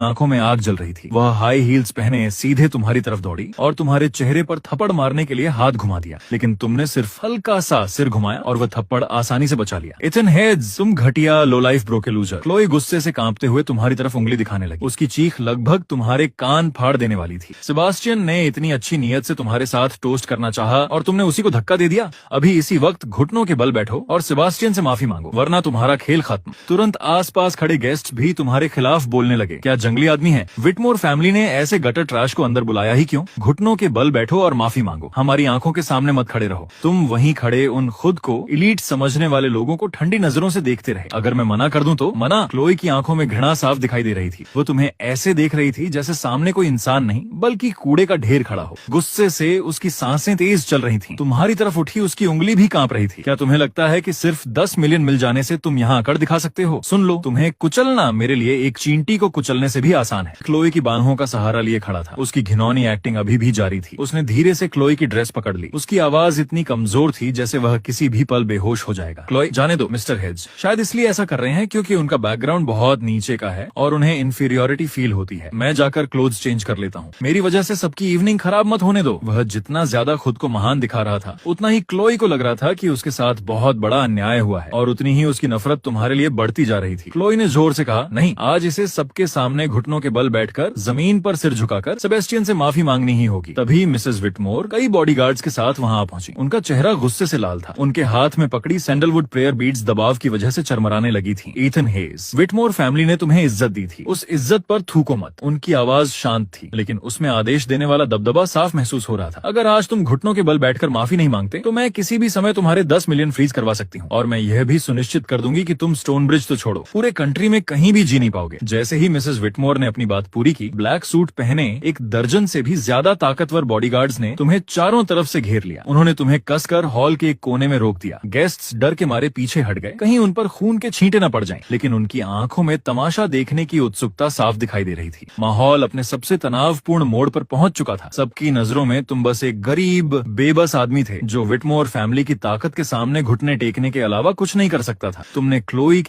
आंखों में आग जल रही थी। वह हाई हील्स पहने सीधे तुम्हारी तरफ दौड़ी और तुम्हारे चेहरे पर थप्पड़ मारने के लिए हाथ घुमा दिया, लेकिन तुमने सिर्फ हल्का सा सिर घुमाया और वह थप्पड़ आसानी से बचा लिया। इथन हेड्स, तुम घटिया, लो लाइफ, ब्रोके लूजर। क्लोई गुस्से से कांपते हुए तुम्हारी तरफ उंगली दिखाने लगी। उसकी चीख लगभग तुम्हारे कान फाड़ देने वाली थी। सेबास्टियन ने इतनी अच्छी नीयत से तुम्हारे साथ टोस्ट करना चाहा और तुमने उसी को धक्का दे दिया। अभी इसी वक्त घुटनों के बल बैठो और सेबास्टियन से माफी मांगो, वरना तुम्हारा खेल खत्म। तुरंत आसपास खड़े गेस्ट भी तुम्हारे खिलाफ बोलने लगे। क्या जंगली आदमी है? विटमोर फैमिली ने ऐसे गटर ट्रैश को अंदर बुलाया ही क्यों? घुटनों के बल बैठो और माफी मांगो, हमारी आंखों के सामने मत खड़े रहो। तुम वहीं खड़े उन खुद को इलीट समझने वाले लोगों को ठंडी नजरों से देखते रहे। अगर मैं मना कर दूं तो मना। क्लोई की आंखों में घृणा साफ दिखाई दे रही थी। वो तुम्हें ऐसे देख रही थी जैसे सामने कोई इंसान नहीं बल्कि कूड़े का ढेर खड़ा हो। गुस्से से उसकी सांसें तेज चल रही थी। तुम्हारी तरफ उठी उसकी उंगली भी कांप रही थी। क्या तुम्हें लगता है कि सिर्फ 10 मिलियन मिल जाने से तुम यहाँ आकर दिखा सकते हो? सुन लो, तुम्हें कुचलना मेरे लिए एक चींटी को कुचलने से भी आसान है। क्लोई की बाहों का सहारा लिए खड़ा था। उसकी घिनौनी एक्टिंग अभी भी जारी थी। उसने धीरे से क्लोई की ड्रेस पकड़ ली। उसकी आवाज इतनी कमजोर थी जैसे वह किसी भी पल बेहोश हो जाएगा। क्लोई, जाने दो मिस्टर हेड्स। शायद इसलिए ऐसा कर रहे हैं क्योंकि उनका बैकग्राउंड बहुत नीचे का है और उन्हें इंफीरियोरिटी फील होती है। मैं जाकर क्लोथ्स चेंज कर लेता हूँ। मेरी वजह से सबकी इवनिंग खराब मत होने दो। वह जितना ज्यादा खुद को महान दिखा रहा था उतना ही क्लोई को लग रहा था कि उसके साथ बहुत बड़ा अन्याय हुआ है और उतनी ही उसकी नफरत तुम्हारे लिए बढ़ती जा रही थी। क्लोई ने जोर से कहा, नहीं, आज इसे सबके सामने घुटनों के बल बैठकर जमीन पर सिर झुकाकर सेबेस्टियन से माफी मांगनी ही होगी। तभी मिसेस विटमोर कई बॉडीगार्ड्स के साथ वहां आ पहुंची। उनका चेहरा गुस्से से लाल था। उनके हाथ में पकड़ी सैंडलवुड प्रेयर बीड्स दबाव की वजह से चरमराने लगी थी। ईथन हेज, विटमोर फैमिली ने तुम्हें इज्जत दी थी, उस इज्जत पर थूको मत। उनकी आवाज शांत थी लेकिन उसमें आदेश देने वाला दबदबा साफ महसूस हो रहा था। अगर आज तुम घुटनों के बल बैठकर माफी नहीं मांगते तो मैं किसी भी समय तुम्हारे 10 मिलियन फ्रीज करवा सकती हूँ और मैं यह भी सुनिश्चित कर दूंगी कि तुम स्टोन ब्रिज तो छोड़ो, पूरे कंट्री में कहीं भी जी नहीं पाओगे। जैसे ही मिसेस विटमोर ने अपनी बात पूरी की, ब्लैक सूट पहने एक दर्जन से भी ज्यादा ताकतवर बॉडीगार्ड्स ने तुम्हें चारों तरफ से घेर लिया। उन्होंने तुम्हें कसकर हॉल के एक कोने में रोक दिया। गेस्ट्स डर के मारे पीछे हट गए, कहीं उन पर खून के छींटे न पड़ जाएं, लेकिन उनकी आंखों में तमाशा देखने की उत्सुकता साफ दिखाई दे रही थी। माहौल अपने सबसे तनावपूर्ण मोड़ पर पहुंच चुका था। सबकी नजरों में तुम बस एक गरीब, बेबस आदमी थे जो विटमोर फैमिली की ताकत के सामने घुटने टेकने के अलावा कुछ नहीं कर सकता था। तुमने क्लोई